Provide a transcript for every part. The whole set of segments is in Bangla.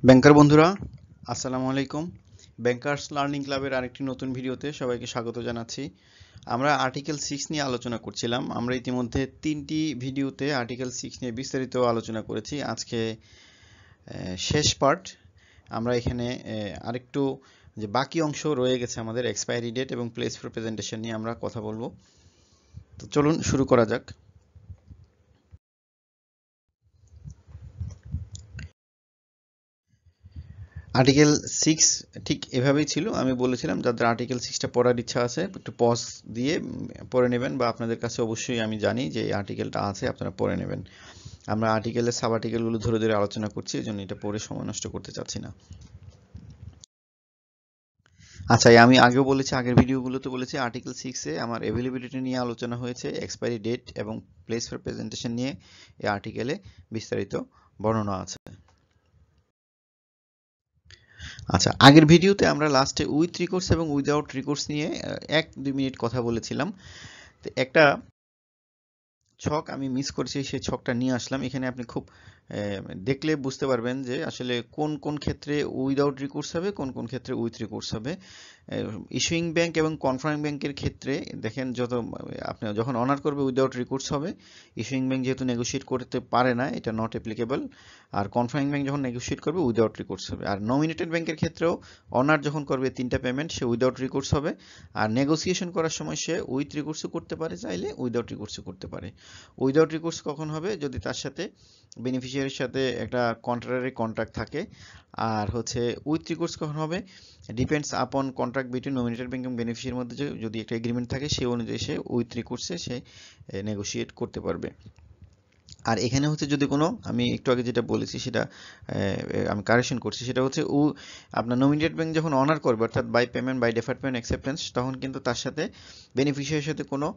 ব্যাংকার বন্ধুরা, আসসালামু আলাইকুম। ব্যাংকার্স লার্নিং ক্লাবের আরেকটি নতুন ভিডিওতে সবাইকে স্বাগত জানাচ্ছি। আমরা আর্টিকেল 6 নিয়ে আলোচনা করছিলাম। আমরা ইতিমধ্যে 3টি ভিডিওতে আর্টিকেল 6 নিয়ে বিস্তারিত আলোচনা করেছি। আজকে শেষ পার্ট। আমরা এখানে আরেকটু যে বাকি অংশ রয়ে গেছে আমাদের এক্সপায়ারি ডেট এবং প্লেস ফর প্রেজেন্টেশন নিয়ে আমরা কথা বলবো। তো চলুন শুরু করা যাক। আর্টিকেল 6 ঠিক এভাবেই ছিল। আমি বলেছিলাম যাদের আর্টিকেল 6টা পড়ার ইচ্ছা আছে একটু পজ দিয়ে পড়ে নেবেন, বা আপনাদের কাছে অবশ্যই আমি জানি যে এই আর্টিকেলটা আছে, আপনারা পড়ে নেবেন। আমরা আর্টিকেলের সাব আর্টিকেলগুলো ধরে ধরে আলোচনা করছি, এজন্য এটা পড়ে সময় নষ্ট করতে চাচ্ছি না। আচ্ছা, আমি আগেও বলেছি, আগের ভিডিওগুলোতে বলেছি আর্টিকেল 6 এ আমার অ্যাভেলেবিলিটি নিয়ে আলোচনা হয়েছে, এক্সপায়ারি ডেট এবং প্লেস ফর প্রেজেন্টেশন নিয়ে এই আর্টিকেলে বিস্তারিত বর্ণনা আছে। আচ্ছা, আগের ভিডিওতে আমরা লাস্টে উইথ রিকোর্স এবং উইদাউট রিকোর্স নিয়ে 1-2 মিনিট কথা বলেছিলাম। তো একটা ছক আমি মিস করেছি, সেই ছকটা নিয়ে আসলাম এখানে। আপনি খুব দেখলে বুঝতে পারবেন যে আসলে কোন কোন ক্ষেত্রে উইদাউট রিকোর্স হবে, কোন কোন ক্ষেত্রে উইথ রিকোর্স হবে। ইস্যুইং ব্যাংক এবং কনফার্মিং ব্যাংকের ক্ষেত্রে দেখেন, আপনি যখন অনার করবে উইদাউট রিকোর্স হবে। ইস্যুইং ব্যাংক যেহেতু নেগোশিয়েট করতে পারে না, এটা নট অ্যাপ্লিকেবল। আর কনফার্মিং ব্যাংক যখন নেগোশিয়েট করবে উইদাউট রিকোর্স হবে। আর নমিনেটেড ব্যাংকের ক্ষেত্রেও অনার যখন করবে 3টা পেমেন্ট, সে উইদাউট রিকোর্স হবে। আর নেগোসিয়েশন করার সময় সে উইথ রিকোর্সও করতে পারে, চাইলে উইদাউট রিকোর্সও করতে পারে। উইদাউট রিকোর্স কখন হবে? যদি তার সাথে বেনিফিশিয়ারির সাথে একটা কন্ট্রাক্টরি কন্ট্রাক্ট থাকে। আর হচ্ছে উইথ রিকোর্স কখন হবে? Depends upon contract between nominated bank এবং বেনিফিশিয়ারির মধ্যে যদি একটা এগ্রিমেন্ট থাকে, সেই অনুযায়ী সে উইথ রিকোর্সে সে নেগোশিয়েট করতে পারবে। আর এখানে হচ্ছে যদি কোনো, আমি একটু আগে যেটা বলেছি সেটা আমি কারেকশন করছি, সেটা হচ্ছে আপনার নমিনেটেড ব্যাংক যখন অনার করবে, অর্থাৎ by payment, by deferred payment acceptance, তখন কিন্তু তার সাথে বেনিফিশিয়ারির সাথে কোনো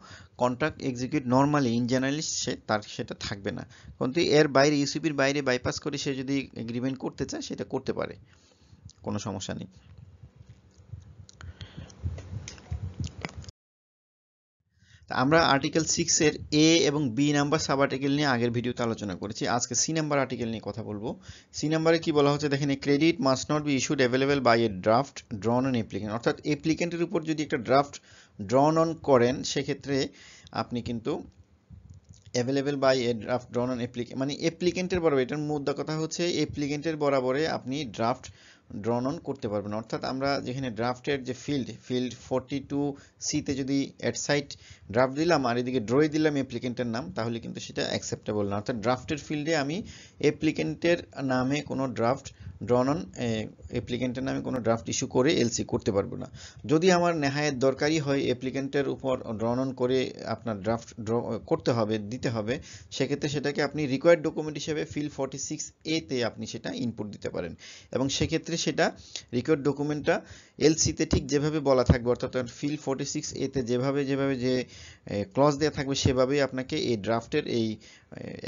contract execute normally in generally তার সেটা থাকবে না। কিন্তু এর বাইরে, ইউসিপির বাইরে বাইপাস করে সে যদি এগ্রিমেন্ট করতে চায়, সেটা করতে পারে, কোনো সমস্যা নেই। আমরা আর্টিকেল 6 এর এ এবং বি নাম্বার সাব আর্টিকেল নিয়ে আগের ভিডিওতে আলোচনা করেছি। আজকে সি নাম্বার আর্টিকেল নিয়ে কথা বলবো। সি নাম্বারে কি বলা হচ্ছে দেখেন, credit must not be issued available by a draft drawn on applicant. অর্থাৎ অ্যাপ্লিকেন্টের উপর যদি একটা ড্রাফট ড্রন অন করেন, সেক্ষেত্রে আপনি কিন্তু available by a draft drawn on applicant, মানে অ্যাপ্লিকেন্টের বরাবর, এটার মুদ্রা কথা হচ্ছে অ্যাপ্লিকেন্টের বরাবরে আপনি ড্রাফট ড্রন অন করতে পারবেন। অর্থাৎ আমরা যেখানে ড্রাফটের যে ফিল্ড 42C-তে যদি অ্যাট সাইট ড্রাফট দিলাম আর এদিকে ড্রয়ে দিলাম অ্যাপ্লিকেন্টের নাম, তাহলে কিন্তু সেটা অ্যাকসেপ্টেবল না। অর্থাৎ ড্রাফটের ফিল্ডে আমি অ্যাপ্লিকেন্টের নামে কোনো ড্রাফট ড্রন অন অ্যাপ্লিকেন্টের নামে কোনো ড্রাফট ইস্যু করে এলসি করতে পারবো না। যদি আমার নেহায়েত দরকারি হয় অ্যাপ্লিকেন্টের উপর ড্রন অন করে আপনার ড্রাফট করতে হবে, দিতে হবে, সেক্ষেত্রে সেটাকে আপনি রিকোয়ার্ড ডকুমেন্ট হিসেবে ফিল্ড 46A-তে আপনি সেটা ইনপুট দিতে পারেন। এবং সেক্ষেত্রে সেটা রিকোয়ার্ড ডকুমেন্টটা এলসিতে ঠিক যেভাবে বলা থাকবে, অর্থাৎ ফিল্ড 46A-তে যেভাবে যেভাবে যে ক্লজ দেওয়া থাকবে, সেভাবেই আপনাকে এই ড্রাফটের এই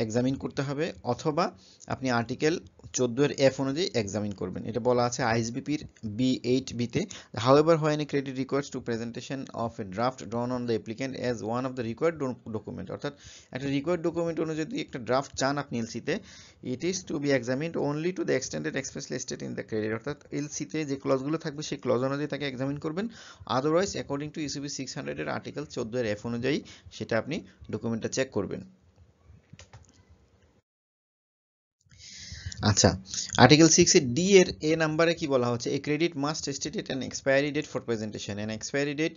এক্সামিন করতে হবে, অথবা আপনি আর্টিকেল 14 এর F অনুযায়ী এক্সামিন করবেন। এটা বলা আছে আইএসবিপির B8B-তে। However, when a credit requires to presentation of a draft drawn on the applicant as one of the required document, অর্থাৎ একটা রিকোয়ার্ড ডকুমেন্ট অনুযায়ী যদি একটা ড্রাফট চান আপনি এলসিতে, it is to be examined only to the extent expressly stated in the credit. অর্থাৎ এলসিতে যে ক্লজগুলো থাকবে সেই ক্লজ অনুযায়ী তাকে এক্সামিন করবেন। আদারওয়াইজ অ্যাকর্ডিং টু ইউসিবি 600 এর আর্টিকেল 14 এর F অনুযায়ী সেটা আপনি ডকুমেন্টটা চেক করবেন। আচ্ছা, আর্টিকেল 6 এর ডি এর এ নাম্বারে কি বলা হচ্ছে? A credit must stated an expiry date for presentation. An expiry date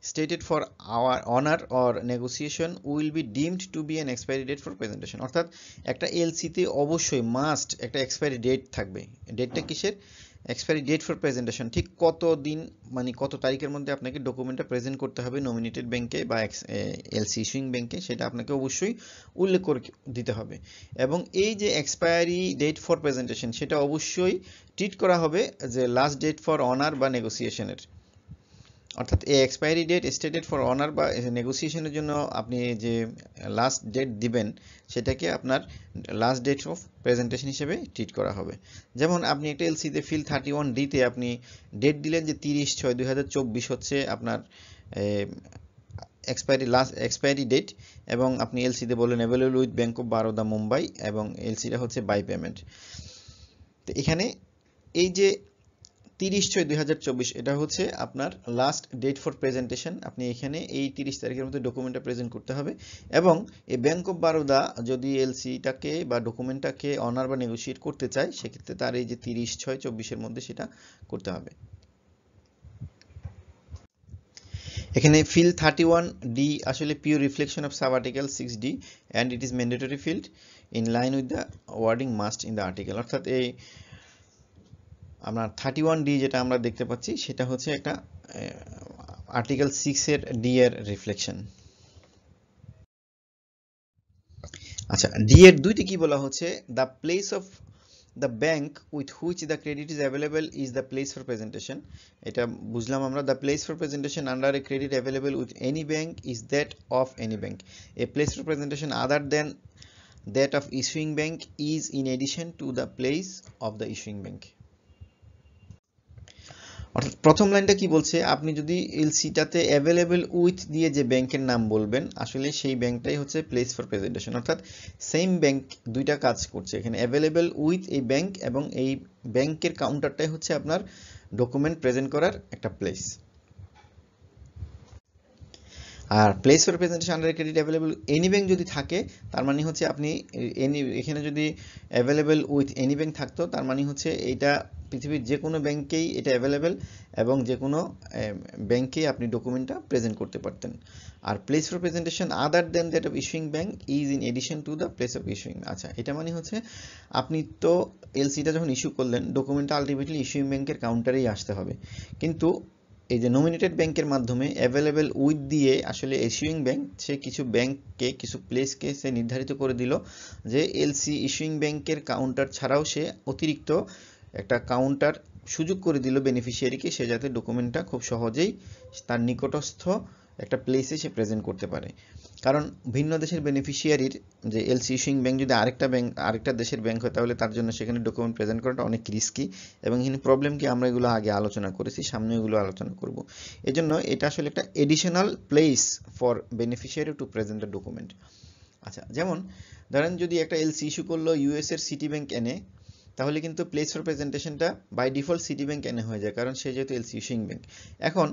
stated for our honour or negotiation will be deemed to be an expiry date for presentation. অর্থাৎ একটা এলসিতে অবশ্যই মাস্ট একটা এক্সপায়ারি ডেট থাকবে। ডেটটা কিসের? Expiry date for presentation. ঠিক কত দিন, মানে কত তারিখের মধ্যে আপনাকে ডকুমেন্টটা প্রেজেন্ট করতে হবে নমিনেটেড ব্যাংকে বা এলসি ইস্যুইং ব্যাংকে, সেটা আপনাকে অবশ্যই উল্লেখ করে দিতে হবে। এবং এই যে এক্সপায়ারি ডেট ফর প্রেজেন্টেশন, সেটা অবশ্যই ট্রিট করা হবে যে লাস্ট ডেট ফর অনার বা নেগোসিয়েশনের। অর্থাৎ এই expiry date stated for honour বা নেগোসিয়েশনের জন্য আপনি যে লাস্ট ডেট দিবেন, সেটাকে আপনার লাস্ট ডেট অফ প্রেজেন্টেশন হিসেবে ট্রিট করা হবে। যেমন আপনি একটা এলসিতে ফিল 31D-তে আপনি ডেট দিলেন যে 30/6/2024 হচ্ছে আপনার এক্সপায়ারি ডেট, এবং আপনি এলসিতে বললেন available with bank of Baroda Mumbai, এবং এলসিটা হচ্ছে বাই পেমেন্ট। তো এখানে এই যে 30/6/2024 এটা হচ্ছে আপনার লাস্ট ডেট ফর প্রেজেন্টেশন। আপনি এখানে এই 30 তারিখের মধ্যে ডকুমেন্টটা প্রেজেন্ট করতে হবে। এবং এই ব্যাংক অফ বারোদা যদি এলসিটাকে বা ডকুমেন্টটাকে অনার বা নেগোশিয়েট করতে চায়, সেক্ষেত্রে তার এই যে 30/6/24 মধ্যে সেটা করতে হবে। এখানে ফিল্ড 31D আসলে pure reflection of sub article 6D and it is mandatory field in line with the wording must in the article. অর্থাৎ এই আপনার 31D যেটা আমরা দেখতে পাচ্ছি সেটা হচ্ছে একটা আর্টিকেল 6 এর ডি এর রিফ্লেকশন। আচ্ছা, ডি এর দুইটি কি বলা হচ্ছে, the place of the bank with which the credit is available is the place for presentation. এটা বুঝলাম আমরা। The place for presentation under a credit available with any bank is that of any bank. A place for presentation other than that of issuing bank is in addition to the place of the issuing bank. অর্থাৎ প্রথম লাইনটা কি বলছে, আপনি যদি এলসিটাতে অ্যাভেলেবল উইথ দিয়ে যে ব্যাংকের নাম বলবেন, আসলে সেই ব্যাংকটাই হচ্ছে প্লেস ফর প্রেজেন্টেশন। অর্থাৎ সেম ব্যাংক দুইটা কাজ করছে এখানে, অ্যাভেলেবল উইথ এই ব্যাংক এবং এই ব্যাংকের কাউন্টারটাই হচ্ছে আপনার ডকুমেন্ট প্রেজেন্ট করার একটা প্লেস। আর place for presentation under credit available any bank যদি থাকে, তার মানে হচ্ছে আপনি এখানে যদি অ্যাভেলেবল উইথ এনি ব্যাংক থাকতো, তার মানে হচ্ছে এইটা পৃথিবীর যে কোনো ব্যাংকেই এটা অ্যাভেলেবেল এবং যে কোনো ব্যাংকেই আপনি ডকুমেন্টটা প্রেজেন্ট করতে পারতেন। আর place for presentation other than that of issuing bank is in addition to the place of issuing. আচ্ছা, এটা মানে হচ্ছে আপনি তো এলসিটা যখন ইস্যু করলেন, ডকুমেন্টটা আলটিমেটলি ইস্যুইং ব্যাংকের কাউন্টারেই আসতে হবে, কিন্তু এই যে নমিনেটেড ব্যাংকের মাধ্যমে অ্যাভেলেবেল উইথ দিয়ে আসলে ইস্যুইং ব্যাংক সে কিছু ব্যাংককে, কিছু প্লেসকে সে নির্ধারিত করে দিল যে এলসি ইস্যুইং ব্যাংকের কাউন্টার ছাড়াও সে অতিরিক্ত একটা কাউন্টার সুযোগ করে দিল বেনিফিশিয়ারিকে, সে যাতে ডকুমেন্টটা খুব সহজেই তার নিকটস্থ একটা প্লেসে সে প্রেজেন্ট করতে পারে। কারণ ভিন্ন দেশের বেনিফিশিয়ারির যে এলসি ইস্যুইং ব্যাংক যদি আরেকটা দেশের ব্যাংক হয়, তাহলে তার জন্য সেখানে ডকুমেন্ট প্রেজেন্ট করাটা অনেক রিস্কি, এবং এখানে প্রবলেম কি আমরা এগুলো আগে আলোচনা করেছি, সামনে এগুলো আলোচনা করব। এজন্য এটা আসলে একটা additional place for beneficiary to present the document. আচ্ছা, যেমন ধরেন যদি একটা এলসি ইস্যু করলো ইউএস এর সিটি ব্যাংক এনে, তাহলে কিন্তু প্লেস ফর প্রেজেন্টেশনটা by default Citibank N A হয়ে যায়, কারণ সে যেহেতু এলসি ইস্যুইং ব্যাংক। এখন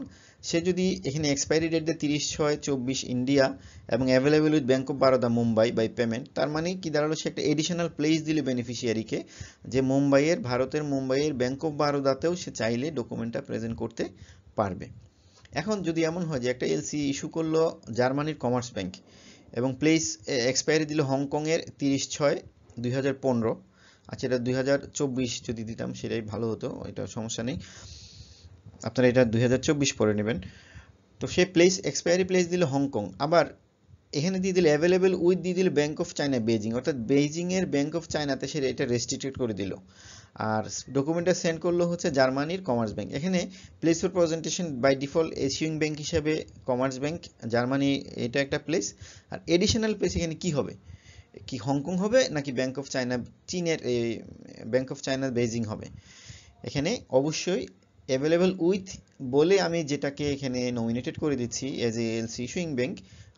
সে যদি এখানে এক্সপায়ারি ডেট দেয় 30/6/24 ইন্ডিয়া এবং available with bank of Baroda Mumbai by payment, তার মানে কি দাঁড়ালো, সে একটা এডিশনাল প্লেস দিল বেনিফিশিয়ারিকে, যে ভারতের মুম্বাইয়ের ব্যাংক অফ বারোদাতেও সে চাইলে ডকুমেন্টটা প্রেজেন্ট করতে পারবে। এখন যদি এমন হয় যে একটা এলসি ইস্যু করলো জার্মানির কমার্স ব্যাংক এবং প্লেস এক্সপায়ারি দিল হংকংয়ের 30/6/2015। আচ্ছা, এটা 2024 যদি দিতাম সেটাই ভালো হতো, এটা সমস্যা নেই, আপনারা এটা 2024 পরে নেবেন। তো সে এক্সপায়ারি প্লেস দিল হংকং, আবার এখানে দিয়ে দিল অ্যাভেলেবল উইথ দিয়ে দিল ব্যাংক অফ চায়না বেজিং, অর্থাৎ বেজিং এর ব্যাংক অফ চায়নাতে সে এটা রেস্ট্রিক্টেড করে দিল। আর ডকুমেন্টটা সেন্ড করলো হচ্ছে জার্মানির কমার্স ব্যাংক। এখানে place for presentation by default issuing bank হিসাবে কমার্স ব্যাংক জার্মানি, এটা একটা প্লেস। আর এডিশনাল প্লেস এখানে কি হবে, কি হংকং হবে নাকি ব্যাংক অফ চায়না, চীনের ব্যাংক অফ চায়নার বেজিং হবে? এখানে অবশ্যই অ্যাভেলেবল উইথ বলে আমি যেটাকে এখানে নমিনেটেড করে দিচ্ছি as a LC issuing bank,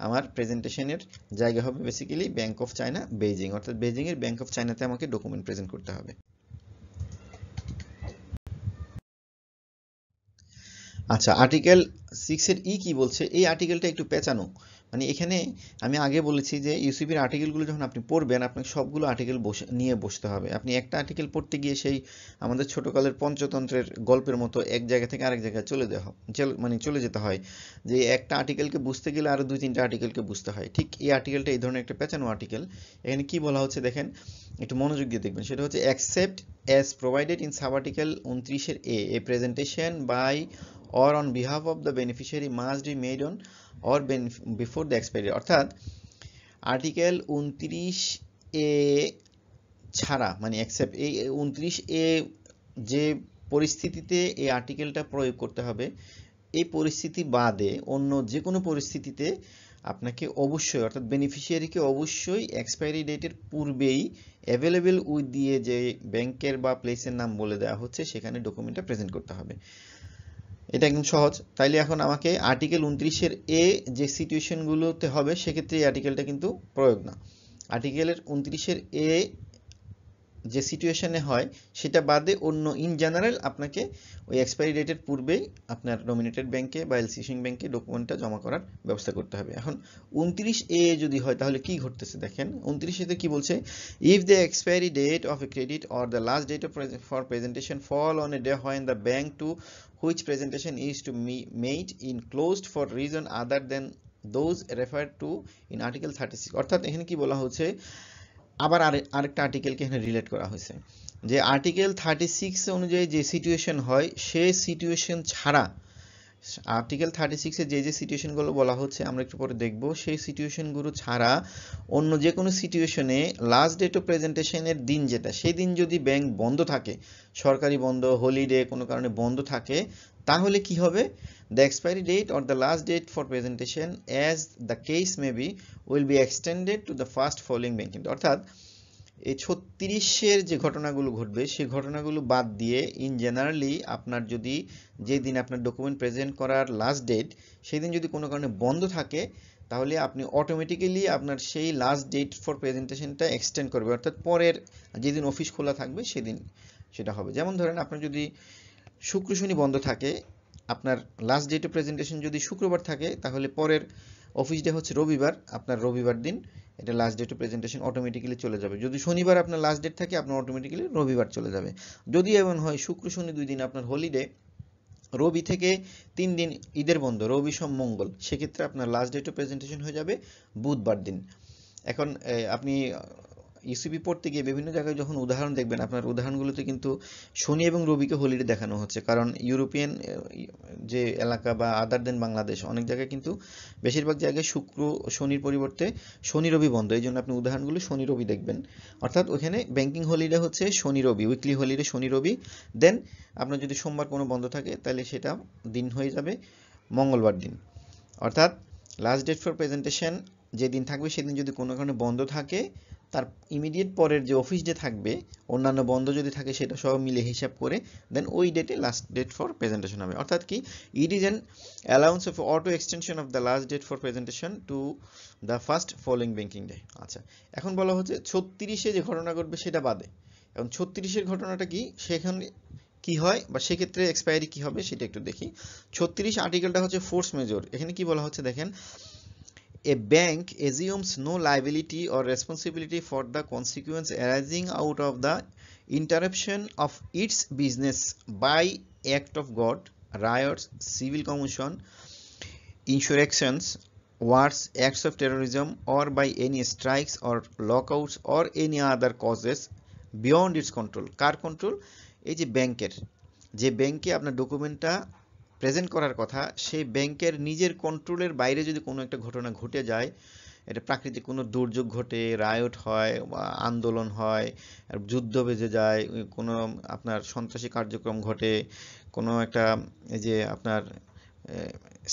আমার প্রেজেন্টেশনের জায়গা হবে basically bank of China Beijing, অর্থাৎ বেজিং এর ব্যাংক অফ চায়নাতে আমাকে ডকুমেন্ট প্রেজেন্ট করতে হবে। আচ্ছা, আর্টিকেল 6 এর কি বলছে, এই আর্টিকেলটা একটু পেঁচানো। মানে এখানে আমি আগে বলেছি যে ইউসিপির আর্টিকেলগুলো যখন আপনি পড়বেন, আপনাকে সবগুলো আর্টিকেল নিয়ে বসতে হবে। আপনি একটা আর্টিকেল পড়তে গিয়ে সেই আমাদের ছোটকালের পঞ্চতন্ত্রের গল্পের মতো এক জায়গা থেকে আরেক জায়গায় চলে যেতে হয়, যে একটা আর্টিকেলকে বুঝতে গেলে আরো 2-3টা আর্টিকেলকে বুঝতে হয়। ঠিক এই আর্টিকেলটা এই ধরনের একটা পেঁচানো আর্টিকেল। এখানে কি বলা হচ্ছে দেখেন, একটু মনোযোগ দিয়ে দেখবেন। সেটা হচ্ছে accept as provided in sub article 29 A presentation by or on behalf of the beneficiary must be made on or before the expiry। অর্থাৎ আর্টিকেল 29 এ ছাড়া, মানে অ্যাকসেপ্ট এই 29 এ যে পরিস্থিতিতে এই আর্টিকেলটা প্রয়োগ করতে হবে, এই পরিস্থিতি বাদে অন্য যে কোনো পরিস্থিতিতে আপনাকে অবশ্যই, অর্থাৎ বেনিফিশিয়ারিকে অবশ্যই এক্সপায়ারি ডেটের পূর্বেই অ্যাভেলেবেল উইথ দিয়ে যে ব্যাংকের বা প্লেসের নাম বলে দেওয়া হচ্ছে সেখানে ডকুমেন্টটা প্রেজেন্ট করতে হবে। এটা একদম সহজ। তাইলে এখন আমাকে আর্টিকেল 29 এর যে সিচুয়েশনগুলোতে হবে, সেক্ষেত্রে এই আর্টিকেলটা কিন্তু প্রয়োগ না। আর্টিকেলের 29 এর যে সিচুয়েশনে হয় সেটা বাদে অন্য ইন জেনারেল আপনাকে ওই এক্সপায়ারি ডেটের পূর্বেই আপনার নমিনেটেড ব্যাংকে বা এলসি ইস্যুইং ব্যাংকে ডকুমেন্টটা জমা করার ব্যবস্থা করতে হবে। এখন 29A যদি হয় তাহলে কি ঘটতেছে দেখেন, 29A তে কি বলছে, if the expiry date of a credit or the last date for presentation fall on a day when the bank to which presentation is to be made in closed for reason other than those referred to in article 36। অর্থাৎ এখানে কি বলা হচ্ছে, আবার আরেকটা আর্টিকেলকে এখানে রিলেট করা হয়েছে যে আর্টিকেল 36 অনুযায়ী যে সিচুয়েশন হয় সেই সিচুয়েশন ছাড়া, আর্টিকেল 36 এ যে সিচুয়েশনগুলো বলা হচ্ছে আমরা একটু পরে দেখব, সেই সিচুয়েশনগুলো ছাড়া অন্য যে কোনো সিচুয়েশনে লাস্ট ডেট অফ প্রেজেন্টেশনের দিন যেটা, সেই দিন যদি ব্যাংক বন্ধ থাকে, সরকারি বন্ধ, হলিডে, কোনো কারণে বন্ধ থাকে, তাহলে কি হবে, the expiry date or the last date for presentation as the case may be will be extended to the first following banking day। অর্থাৎ এই 36-এর যে ঘটনাগুলো ঘটবে সেই ঘটনাগুলো বাদ দিয়ে ইন জেনারেলি আপনার যদি যেদিন আপনার ডকুমেন্ট প্রেজেন্ট করার লাস্ট ডেট সেই দিন যদি কোনো কারণে বন্ধ থাকে, তাহলে আপনি অটোমেটিক্যালি আপনার সেই লাস্ট ডেট ফর প্রেজেন্টেশনটা এক্সটেন্ড করবে, অর্থাৎ পরের যেদিন অফিস খোলা থাকবে সেদিন সেটা হবে। যেমন ধরেন আপনার যদি শুক্র শনি বন্ধ থাকে, আপনার লাস্ট ডেট অফ প্রেজেন্টেশন যদি শুক্রবার থাকে, তাহলে পরের অফিস ডে হচ্ছে রবিবার, আপনার রবিবার দিন এটা last date of presentation automatically চলে যাবে। যদি শনিবার আপনার লাস্ট ডেট থাকে, আপনার অটোমেটিক্যালি রবিবার চলে যাবে। যদি এমন হয় শুক্র শনি 2 দিন আপনার হলিডে, রবি থেকে 3 দিন ঈদের বন্ধ, রবি সোম মঙ্গল, সেক্ষেত্রে আপনার লাস্ট ডেট অফ প্রেজেন্টেশন হয়ে যাবে বুধবার দিন। এখন আপনি ইউসিবি পড়তে গিয়ে বিভিন্ন জায়গায় যখন উদাহরণ দেখবেন, আপনার উদাহরণগুলোতে কিন্তু শনি এবং রবিকে হলিডে দেখানো হচ্ছে, কারণ ইউরোপিয়ান যে এলাকা বা আদার দেন বাংলাদেশ অনেক জায়গায় কিন্তু বেশিরভাগ জায়গায় শুক্র শনির পরিবর্তে শনি রবি বন্ধ, এই জন্য আপনি উদাহরণগুলো শনি রবি দেখবেন। অর্থাৎ ওখানে ব্যাংকিং হলিডে হচ্ছে শনি রবি, উইকলি হলিডে শনি রবি, দেন আপনার যদি সোমবার কোনো বন্ধ থাকে তাহলে সেটা দিন হয়ে যাবে মঙ্গলবার দিন। অর্থাৎ লাস্ট ডেট ফর প্রেজেন্টেশন যেদিন থাকবে সেদিন যদি কোনো কারণে বন্ধ থাকে, তার ইমিডিয়েট পরের যে অফিস ডে থাকবে, অন্যান্য বন্ধ যদি থাকে সেটা সব মিলে হিসাব করে দেন ওই ডেটে লাস্ট ডেট ফর প্রেজেন্টেশন হবে। অর্থাৎ কি, it is an allowance of auto extension of the last date for presentation to the first following banking day. আচ্ছা, এখন বলা হচ্ছে 36-এ যে ঘটনা ঘটবে সেটা বাদে। এখন 36-এর ঘটনাটা কি, সেখানে কি হয় বা সেক্ষেত্রে এক্সপায়ারি কি হবে সেটা একটু দেখি। 36 আর্টিকেলটা হচ্ছে ফোর্স মেজর। এখানে কি বলা হচ্ছে দেখেন, a bank assumes no liability or responsibility for the consequence arising out of the interruption of its business by act of God, riots, civil commotion, insurrections, wars, acts of terrorism, or by any strikes or lockouts or any other causes beyond its control। Car control? এই যে ব্যাংকের, যে ব্যাংকে আপনার ডকুমেন্টটা প্রেজেন্ট করার কথা, সেই ব্যাংকের নিজের কন্ট্রোলের বাইরে যদি কোনো একটা ঘটনা ঘটে যায়, এটা প্রাকৃতিক কোনো দুর্যোগ ঘটে, রায়ট হয় বা আন্দোলন হয়, যুদ্ধ বেজে যায়, কোনো আপনার সন্ত্রাসী কার্যক্রম ঘটে, কোনো একটা এই যে আপনার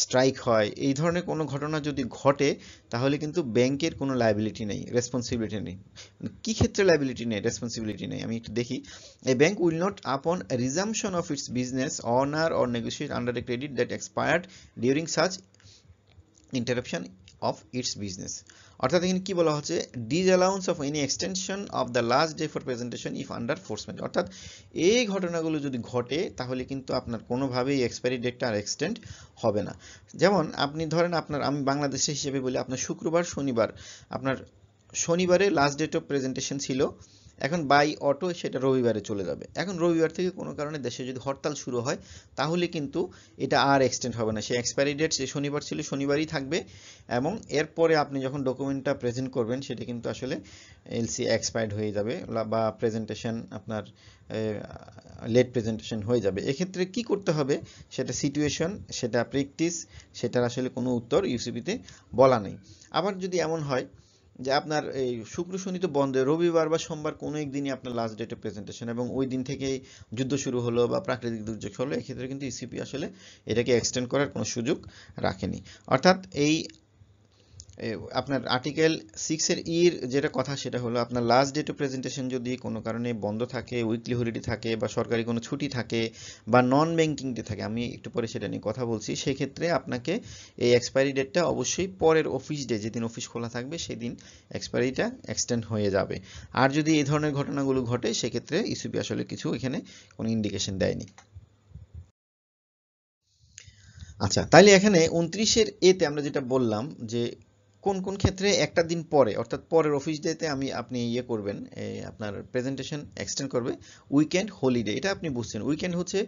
স্ট্রাইক হয়, এই ধরনের কোনো ঘটনা যদি ঘটে, তাহলে কিন্তু ব্যাংকের কোনো লায়াবিলিটি নেই, রেসপন্সিবিলিটি নেই। কি ক্ষেত্রে লায়াবিলিটি নেই, রেসপন্সিবিলিটি নেই, আমি একটু দেখি। এ bank will not upon resumption of its business honour or negotiate under a credit that expired during such interruption of its business. অর্থাৎ এখানে কি বলা হচ্ছে, disallowance of any extension of the last day for presentation if under force majeure. অর্থাৎ এই ঘটনাগুলো যদি ঘটে তাহলে কিন্তু আপনার কোনোভাবেই এক্সপায়ারি ডেটটা আর এক্সটেন্ড হবে না। যেমন আপনি ধরেন আপনার, আমি বাংলাদেশের হিসেবে বলি, আপনার শুক্রবার শনিবার, আপনার শনিবারে লাস্ট ডেট অফ প্রেজেন্টেশন ছিল, এখন বাই অটো সেটা রবিবারে চলে যাবে। এখন রবিবার থেকে কোনো কারণে দেশে যদি হরতাল শুরু হয়, তাহলে কিন্তু এটা আর এক্সটেন্ড হবে না, সেই এক্সপায়ারি ডেট যে শনিবার ছিল শনিবারই থাকবে, এবং এরপরে আপনি যখন ডকুমেন্টটা প্রেজেন্ট করবেন সেটা কিন্তু আসলে এলসি এক্সপায়ার্ড হয়ে যাবে বা প্রেজেন্টেশন আপনার লেট প্রেজেন্টেশন হয়ে যাবে। এক্ষেত্রে কি করতে হবে, সেটা সিচুয়েশন, সেটা প্র্যাকটিস, সেটার আসলে কোনো উত্তর ইউসিবিতে বলা নেই। আবার যদি এমন হয় যে আপনার এই শুক্র শনি তো বন্ধ, রবিবার বা সোমবার কোনো একদিনই আপনার লাস্ট ডেটে প্রেজেন্টেশন, এবং ওই দিন থেকেই যুদ্ধ শুরু হলো বা প্রাকৃতিক দুর্যোগ হলো, এক্ষেত্রে কিন্তু ইসিপি আসলে এটাকে এক্সটেন্ড করার কোনো সুযোগ রাখেনি। অর্থাৎ এই আপনার আর্টিকেল 6 এর ইর যেটা কথা সেটা হলো আপনার লাস্ট ডেট অফ প্রেজেন্টেশন যদি কোনো কারণে বন্ধ থাকে, উইকলি হলিডে থাকে বা সরকারি কোনো ছুটি থাকে বা নন ব্যাংকিং ডে থাকে, আমি একটু পরে সেটা নিয়ে কথা বলছি, সেক্ষেত্রে আপনাকে এই এক্সপায়ারি ডেটটা অবশ্যই পরের অফিস ডে, যেদিন অফিস খোলা থাকবে সেদিন এক্সপায়ারিটা এক্সটেন্ড হয়ে যাবে। আর যদি এই ধরনের ঘটনাগুলো ঘটে সেক্ষেত্রে ইসিবি আসলে কিছু এখানে কোনো ইন্ডিকেশন দেয়নি। আচ্ছা, তাইলে এখানে 29-এর এতে আমরা যেটা বললাম যে কোন কোন ক্ষেত্রে একটা দিন পরে অর্থাৎ পরের অফিস ডেতে আপনি ইয়ে করবেন, আপনার প্রেজেন্টেশন এক্সটেন্ড করবে। উইকেন্ড, হলিডে, এটা আপনি বুঝছেন। উইকেন্ড হচ্ছে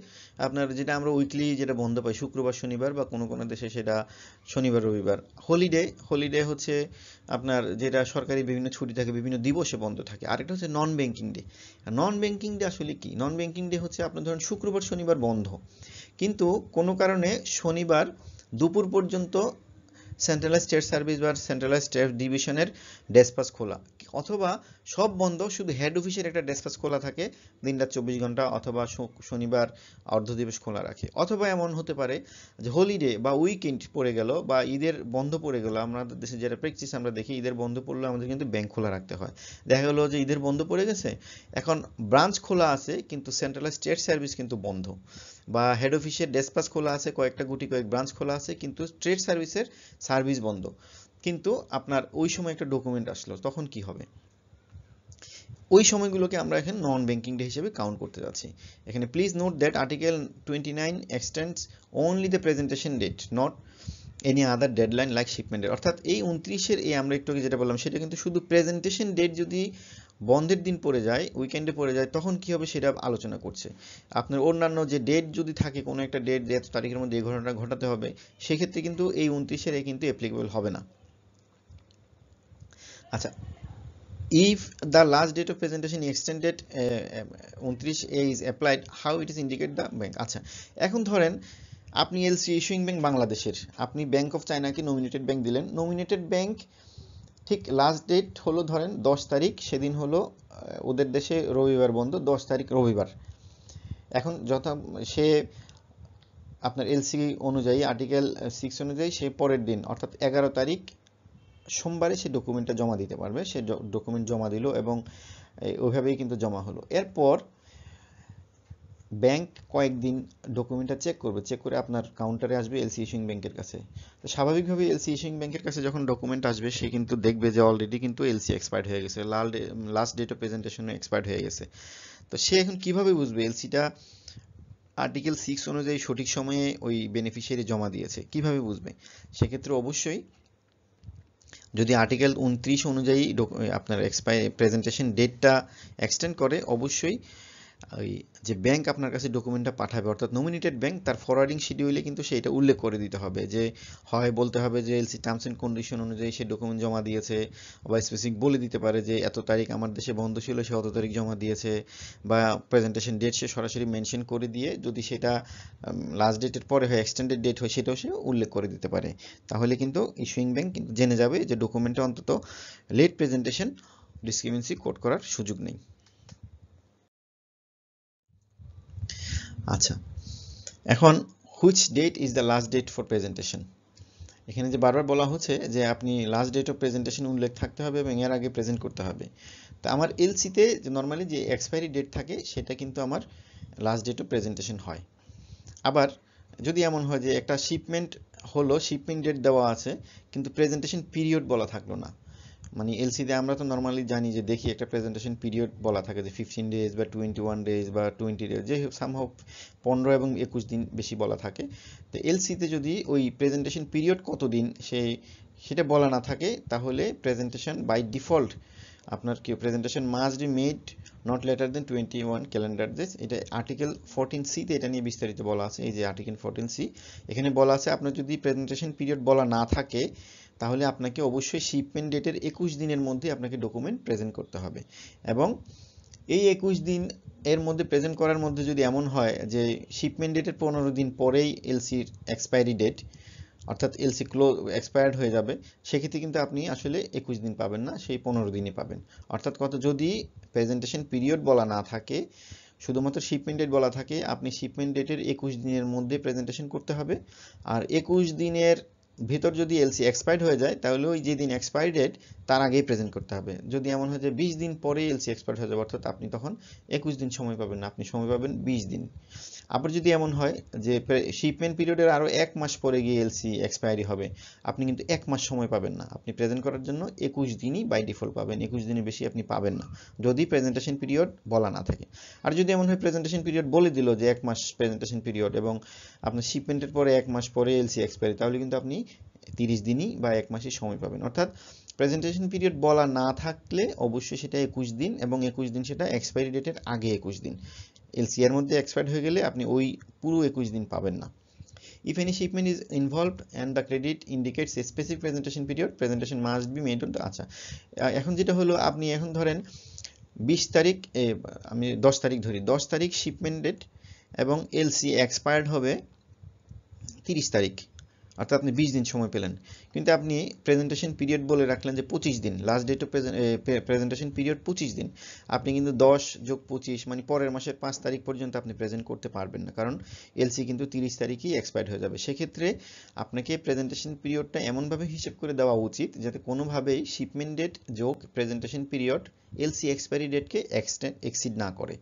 আপনার যেটা আমরা উইকলি যেটা বন্ধ পাই শুক্রবার শনিবার, বা কোনো কোনো দেশে সেটা শনিবার রবিবার। হলিডে হচ্ছে আপনার যেটা সরকারি বিভিন্ন ছুটি থাকে, বিভিন্ন দিবসে বন্ধ থাকে। আরেকটা হচ্ছে নন ব্যাংকিং ডে। নন ব্যাংকিং ডে আসলে কি? নন ব্যাংকিং ডে হচ্ছে আপনার ধরেন শুক্রবার শনিবার বন্ধ, কিন্তু কোনো কারণে শনিবার দুপুর পর্যন্ত সেন্ট্রালাইজ স্টেট সার্ভিস বা সেন্ট্রালাইজ স্টেট ডিভিশনের ডেসপাস খোলা, অথবা সব বন্ধ, শুধু হেড অফিসের একটা ডেসপাস খোলা থাকে দিনরাত 24 ঘন্টা, অথবা শনিবার অর্ধ দিবস খোলা রাখে। অথবা এমন হতে পারে যে হলিডে বা উইকেন্ড পড়ে গেল বা ঈদের বন্ধ পড়ে গেল, আমাদের দেশে যেটা প্র্যাকটিস আমরা দেখি, ঈদের বন্ধ পড়লে আমাদের কিন্তু ব্যাংক খোলা রাখতে হয়। দেখা গেলো যে ঈদের বন্ধ পড়ে গেছে, এখন ব্রাঞ্চ খোলা আছে কিন্তু সেন্ট্রালাইজ স্টেট সার্ভিস কিন্তু বন্ধ, বা হেড অফিসের ডেসপাস খোলা আছে, কয়েকটা কয়েক ব্রাঞ্চ খোলা আছে, কিন্তু স্ট্রেট সার্ভিসের সার্ভিস বন্ধ। কিন্তু আপনার ওই সময় একটা ডকুমেন্ট আসলো, তখন কি হবে? ওই সময়গুলোকে আমরা এখানে নন ব্যাংকিং ডে হিসেবে কাউন্ট করতে যাচ্ছি। এখানে please note that article 29 extends only the presentation date, not any other deadline like shipment date. অর্থাৎ এই 29-এর এই আমরা একটু আগে যেটা বললাম সেটা কিন্তু শুধু প্রেজেন্টেশন ডেট যদি বন্ধের দিন পড়ে যায়, উইকেন্ডে পড়ে যায়, তখন কি হবে সেটা আলোচনা করছে। আপনার অন্যান্য যে ডেট যদি থাকে, কোনো একটা ডেট যে এত তারিখের মধ্যে এই ঘটনাটা ঘটাতে হবে, সেক্ষেত্রে কিন্তু এই 29-এর কিন্তু অ্যাপ্লিকেবল হবে না। আচ্ছা, if the last date of presentation extended 29A is applied, how it is indicate the bank? আচ্ছা, এখন ধরেন আপনি এলসি ইস্যুইং ব্যাংক বাংলাদেশের, আপনি ব্যাংক অফ চায়নাকে নমিনেটেড ব্যাংক দিলেন। নমিনেটেড ব্যাংক ঠিক লাস্ট ডেট হলো ধরেন 10 তারিখ, সেদিন হলো ওদের দেশে রবিবার বন্ধ, 10 তারিখ রবিবার। এখন সে আপনার এলসি অনুযায়ী আর্টিকেল 6 অনুযায়ী সে পরের দিন অর্থাৎ 11 তারিখ সোমবারে সে ডকুমেন্টটা জমা দিতে পারবে। সে ডকুমেন্ট জমা দিল এবং ওইভাবেই কিন্তু জমা হলো। এরপর ব্যাংক কয়েকদিন ডকুমেন্টটা চেক করবে, চেক করে আপনার কাউন্টারে আসবে এলসি ইস্যুইং ব্যাংকের কাছে। তো স্বাভাবিকভাবে এলসি ইস্যুইং ব্যাংকের কাছে যখন ডকুমেন্ট আসবে, সে কিন্তু দেখবে যে অলরেডি কিন্তু এলসি এক্সপায়ার্ড হয়ে গেছে, লাস্ট ডেট অফ প্রেজেন্টেশনে এক্সপায়ার্ড হয়ে গেছে। তো সে এখন কিভাবে বুঝবে এলসিটা আর্টিকেল 6 অনুযায়ী সঠিক সময়ে ওই বেনিফিশিয়ারি জমা দিয়েছে? কিভাবে বুঝবে? সেক্ষেত্রে অবশ্যই যদি আর্টিকেল 29 অনুযায়ী আপনার প্রেজেন্টেশন ডেটটা এক্সটেন্ড করে, অবশ্যই ওই যে ব্যাংক আপনার কাছে ডকুমেন্টটা পাঠাবে অর্থাৎ নমিনেটেড ব্যাংক, তার ফরওয়ার্ডিং শিডিউলে কিন্তু সেটা উল্লেখ করে দিতে হবে, যে হয় বলতে হবে যে এলসি টার্মস এন্ড কন্ডিশন অনুযায়ী সে ডকুমেন্ট জমা দিয়েছে, বা স্পেসিফিক বলে দিতে পারে যে এত তারিখ আমার দেশে বন্ধ ছিল, সে অত তারিখ জমা দিয়েছে, বা প্রেজেন্টেশন ডেট সে সরাসরি মেনশন করে দিয়ে, যদি সেটা লাস্ট ডেটের পরে হয়, এক্সটেন্ডেড ডেট হয়, সেটাও সে উল্লেখ করে দিতে পারে। তাহলে কিন্তু ইস্যুইং ব্যাংক কিন্তু জেনে যাবে যে ডকুমেন্টে অন্তত লেট প্রেজেন্টেশন ডিসক্রিমিনেন্সি কোড করার সুযোগ নেই। আচ্ছা, এখন which date is the last date for presentation? এখানে যে বারবার বলা হচ্ছে যে আপনি লাস্ট ডেট অফ প্রেজেন্টেশন উল্লেখ থাকতে হবে এবং এর আগে প্রেজেন্ট করতে হবে। তো আমার এলসিতে নর্মালি যে এক্সপায়ারি ডেট থাকে সেটা কিন্তু আমার লাস্ট ডেট অফ প্রেজেন্টেশন হয়। আবার যদি এমন হয় যে একটা শিপমেন্ট হলো, শিপমেন্ট ডেট দেওয়া আছে কিন্তু প্রেজেন্টেশন পিরিয়ড বলা থাকলো না, মানে এলসিতে আমরা তো নর্মালি জানি যে দেখি একটা প্রেজেন্টেশন পিরিয়ড বলা থাকে যে 15 ডেজ বা 21 ডেজ বা 20 ডেজ, যে সামহাও 15 এবং 21 দিন বেশি বলা থাকে। তো এলসিতে যদি ওই প্রেজেন্টেশন পিরিয়ড কতদিন সেটা বলা না থাকে, তাহলে প্রেজেন্টেশন বাই ডিফল্ট আপনার কি presentation must be made not later than 21 calendar days. এটা আর্টিকেল 14C তে এটা নিয়ে বিস্তারিত বলা আছে। এই যে আর্টিকেল 14C, এখানে বলা আছে আপনার যদি প্রেজেন্টেশন পিরিয়ড বলা না থাকে, তাহলে আপনাকে অবশ্যই শিপমেন্ট ডেটের 21 দিনের মধ্যে আপনাকে ডকুমেন্ট প্রেজেন্ট করতে হবে। এবং এই 21 দিন এর মধ্যে প্রেজেন্ট করার মধ্যে যদি এমন হয় যে শিপমেন্ট ডেটের 15 দিন পরেই এলসির এক্সপায়ারি ডেট, অর্থাৎ এলসি এক্সপায়ার্ড হয়ে যাবে, সেক্ষেত্রে কিন্তু আপনি আসলে 21 দিন পাবেন না, সেই 15 দিনই পাবেন। অর্থাৎ যদি প্রেজেন্টেশন পিরিয়ড বলা না থাকে, শুধুমাত্র শিপমেন্ট ডেট বলা থাকে, আপনি শিপমেন্ট ডেটের 21 দিনের মধ্যে প্রেজেন্টেশন করতে হবে। আর 21 দিনের ভিতর যদি এলসি এক্সপায়ার্ড হয়ে যায় তাহলে ওই যেদিন এক্সপায়ারি ডেট তার আগেই প্রেজেন্ট করতে হবে। যদি এমন হয় যে 20 দিন পরে এলসি এক্সপায়ার্ড হয়ে যাবে, অর্থাৎ আপনি তখন 21 দিন সময় পাবেন না, আপনি সময় পাবেন 20 দিন। আবার যদি এমন হয় যে শিপমেন্ট পিরিয়ডের আরও 1 মাস পরে গিয়ে এলসি এক্সপায়ারি হবে, আপনি কিন্তু 1 মাস সময় পাবেন না, আপনি প্রেজেন্ট করার জন্য 21 দিনই বাই ডিফল্ট পাবেন, 21 দিনের বেশি আপনি পাবেন না যদি প্রেজেন্টেশন পিরিয়ড বলা না থাকে। আর যদি এমন হয় প্রেজেন্টেশন পিরিয়ড বলে দিল যে 1 মাস প্রেজেন্টেশন পিরিয়ড এবং আপনার শিপমেন্টের পরে 1 মাস পরে এলসি এক্সপায়ারি, তাহলে কিন্তু আপনি 30 দিনই বা 1 মাসই সময় পাবেন। অর্থাৎ প্রেজেন্টেশন পিরিয়ড বলা না থাকলে অবশ্যই সেটা 21 দিন এবং 21 দিন সেটা এক্সপায়ারি ডেটের আগে 21 দিন। এলসি এর মধ্যে এক্সপায়ার্ড হয়ে গেলে আপনি ওই পুরো 21 দিন পাবেন না। If any shipment is involved and the credit indicates a specific presentation period, presentation must be made on the আচ্ছা এখন যেটা হলো, আপনি এখন ধরেন 20 তারিখ আমি 10 তারিখ ধরি, 10 তারিখ শিপমেন্ট ডেট এবং এলসি এক্সপায়ার্ড হবে 30 তারিখ, অর্থাৎ আপনি 20 দিন সময় পেলেন, কিন্তু আপনি প্রেজেন্টেশন পিরিয়ড বলে রাখলেন যে 25 দিন, last date of presentation period 25 দিন। আপনি কিন্তু 10 যোগ 25 মানে পরের মাসের 5 তারিখ পর্যন্ত আপনি প্রেজেন্ট করতে পারবেন না, কারণ এলসি কিন্তু 30 তারিখই এক্সপায়ার্ড হয়ে যাবে। সেক্ষেত্রে আপনাকে প্রেজেন্টেশন পিরিয়ডটা এমনভাবে হিসেব করে দেওয়া উচিত যাতে কোনোভাবেই শিপমেন্ট ডেট যোগ প্রেজেন্টেশন পিরিয়ড এলসি এক্সপায়ারি ডেটকে এক্সিড না করে।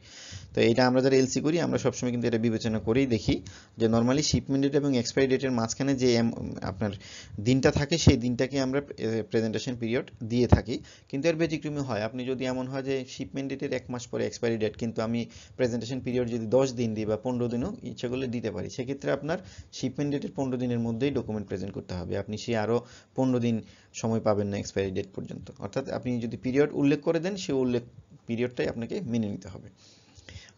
তো এটা আমরা যারা এলসি করি আমরা সবসময় কিন্তু এটা বিবেচনা করেই দেখি যে নর্মালি শিপমেন্ট ডেট এবং এক্সপায়ারি ডেটের মাঝখানে যে আপনার দিনটা থাকে সেই দিনটাকে আমরা প্রেজেন্টেশন পিরিয়ড দিয়ে থাকি। কিন্তু এর ব্যতিক্রমী হয়, আপনি যদি এমন হয় যে শিপমেন্ট ডেটের 1 মাস পরে এক্সপায়ারি ডেট, কিন্তু আমি প্রেজেন্টেশন পিরিয়ড যদি 10 দিন দিই বা 15 দিনও ইচ্ছা করলে দিতে পারি, সেক্ষেত্রে আপনার শিপমেন্ট ডেটের 15 দিনের মধ্যেই ডকুমেন্ট প্রেজেন্ট করতে হবে, আপনি সে আরও 15 দিন সময় পাবেন না এক্সপায়ারি ডেট পর্যন্ত। অর্থাৎ আপনি যদি পিরিয়ড উল্লেখ করে দেন সেই উল্লেখ পিরিয়ডটাই আপনাকে মেনে নিতে হবে।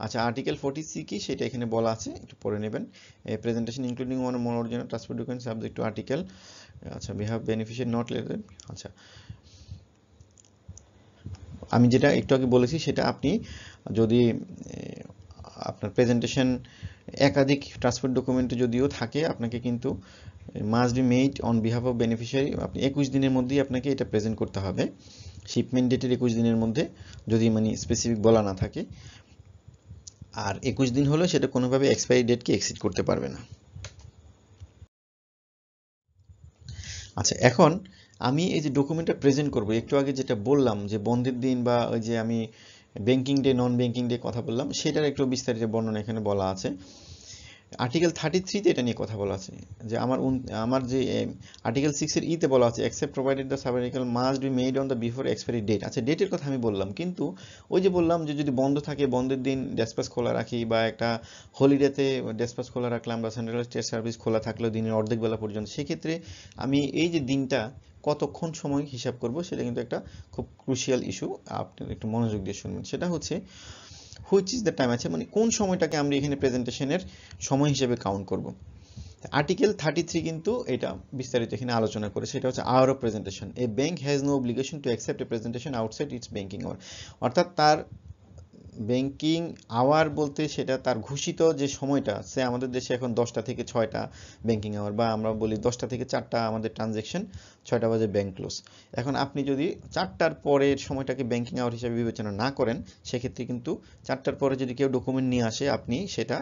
আচ্ছা, আর্টিকেল 40C কি সেটা এখানে বলা আছে, একটু পড়ে নেবেন। Presentation including one more original transfer document subject to article, আচ্ছা we have beneficiary not less than, আচ্ছা আমি যেটা একটু আগে বলেছি সেটা আপনি যদি আপনার প্রেজেন্টেশন একাধিক ট্রান্সফার ডকুমেন্টে যদিও থাকে, আপনাকে কিন্তু must be made on behalf of beneficiary, আপনি 21 দিনের মধ্যেই আপনাকে এটা প্রেজেন্ট করতে হবে, শিপমেন্ট ডেটের 21 দিনের মধ্যে যদি মানে স্পেসিফিক বলা না থাকে। আর 21 দিন হলে সেটা কোনোভাবে এক্সপায়ারি ডেটকে এক্সিড করতে পারবে না। আচ্ছা, এখন আমি এই যে ডকুমেন্টটা প্রেজেন্ট করব, একটু আগে যেটা বললাম যে বন্ধের দিন বা ওই যে আমি ব্যাংকিং ডে নন ব্যাংকিং ডে কথা বললাম, সেটার একটু বিস্তারিত বর্ণনা এখানে বলা আছে। আর্টিকেল 33-তে এটা নিয়ে কথা বলা আছে যে আমার যে আর্টিকেল 6-এর ইতে বলা আছে except provided the subarticle must be made on the before expiry date. আচ্ছা, ডেটের কথা আমি বললাম, কিন্তু ওই যে বললাম যে যদি বন্ধ থাকে, বন্ধের দিন ডেসপ্যাচ খোলা রাখি বা একটা হলিডেতে ডেসপ্যাচ খোলা রাখলাম বা সেন্ট্রাল স্টেট সার্ভিস খোলা থাকলো দিনের অর্ধেক বেলা পর্যন্ত, সেক্ষেত্রে আমি এই যে দিনটা কতক্ষণ সময় হিসাব করব সেটা কিন্তু একটা খুব ক্রুশিয়াল ইস্যু, আপনি একটু মনোযোগ দিয়ে শুনবেন। সেটা হচ্ছে হুইচ ইজ দ্য টাইম, আছে মানে কোন সময়টাকে আমরা এখানে প্রেজেন্টেশনের সময় হিসেবে কাউন্ট করব। আর্টিকেল 33 কিন্তু এটা বিস্তারিত এখানে আলোচনা করে, সেটা হচ্ছে hour of presentation. A bank has no obligation to accept a presentation outside its banking hour, অর্থাৎ তার ব্যাংকিং আওয়ার বলতে সেটা তার ঘোষিত যে সময়টা, সে আমাদের দেশে এখন 10টা থেকে 6টা ব্যাংকিং আওয়ার, বা আমরা বলি 10টা থেকে 4টা আমাদের ট্রানজ্যাকশন, 6টা বাজে ব্যাংক ক্লোজ। এখন আপনি যদি 4টার পরের সময়টাকে ব্যাংকিং আওয়ার হিসেবে বিবেচনা না করেন, সেক্ষেত্রে কিন্তু 4টার পরে যদি কেউ ডকুমেন্ট নিয়ে আসে, আপনি সেটা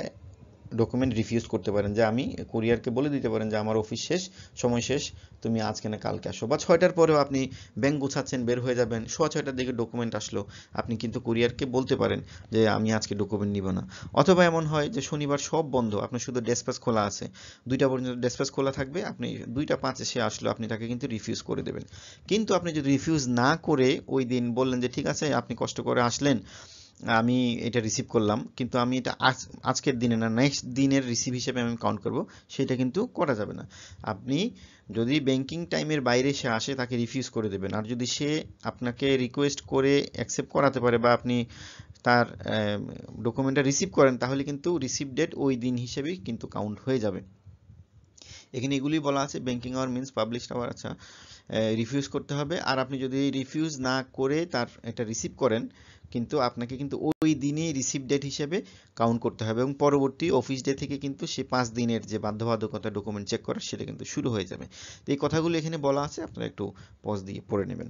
ডকুমেন্ট রিফিউজ করতে পারেন, যে আমি কুরিয়ারকে বলে দিতে পারেন যে আমার অফিস শেষ, সময় শেষ, তুমি আজকে না কালকে আসো। বা 6টার পরেও আপনি ব্যাংক গুছাচ্ছেন, বের হয়ে যাবেন, 6:15টার দিকে ডকুমেন্ট আসলো, আপনি কিন্তু কুরিয়ারকে বলতে পারেন যে আমি আজকে ডকুমেন্ট নিব না। অথবা এমন হয় যে শনিবার সব বন্ধ, আপনার শুধু ডেসপ্যাচ খোলা আছে, 2টা পর্যন্ত ডেসপ্যাচ খোলা থাকবে, আপনি 2:05 সে আসলো, আপনি তাকে কিন্তু রিফিউজ করে দেবেন। কিন্তু আপনি যদি রিফিউজ না করে ওই দিন বললেন যে ঠিক আছে আপনি কষ্ট করে আসলেন, আমি এটা রিসিভ করলাম, কিন্তু আমি এটা আজকের দিনে না নেক্সট দিনের রিসিভ হিসেবে আমি কাউন্ট করব, সেটা কিন্তু করা যাবে না। আপনি যদি ব্যাংকিং টাইমের বাইরে সে আসে, তাকে রিফিউজ করে দেবেন। আর যদি সে আপনাকে রিকোয়েস্ট করে অ্যাকসেপ্ট করাতে পারে বা আপনি তার ডকুমেন্টটা রিসিভ করেন, তাহলে কিন্তু রিসিভ ডেট ওই দিন হিসেবেই কিন্তু কাউন্ট হয়ে যাবে। এখানে এগুলি বলা আছে, banking hour means published hour. আচ্ছা, রিফিউজ করতে হবে। আর আপনি যদি রিফিউজ না করে তার এটা রিসিভ করেন, কিন্তু আপনাকে কিন্তু ওই দিনই রিসিভ ডেট হিসেবে কাউন্ট করতে হবে, এবং পরবর্তী অফিস ডে থেকে কিন্তু সে 5 দিনের যে বাধ্যবাধকতা ডকুমেন্ট চেক করার, সেটা কিন্তু শুরু হয়ে যাবে। তো এই কথাগুলো এখানে বলা আছে, আপনারা একটু পজ দিয়ে পড়ে নেবেন।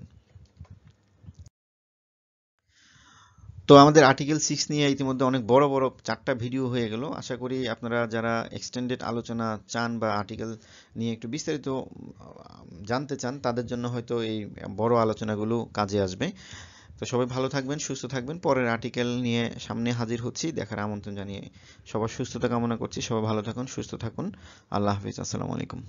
তো আমাদের আর্টিকেল 6 নিয়ে ইতিমধ্যে অনেক বড় বড় 4টা ভিডিও হয়ে গেল। আশা করি আপনারা যারা এক্সটেন্ডেড আলোচনা চান বা আর্টিকেল নিয়ে একটু বিস্তারিত জানতে চান তাদের জন্য হয়তো এই বড় আলোচনাগুলো কাজে আসবে। তো সবাই ভালো থাকবেন, সুস্থ থাকবেন। পরের আর্টিকেল নিয়ে সামনে হাজির হচ্ছি, দেখার আমন্ত্রণ জানিয়ে সবার সুস্থতা কামনা করছি। সবাই ভালো থাকুন, সুস্থ থাকুন। আল্লাহ হাফিজ, আসসালামু আলাইকুম।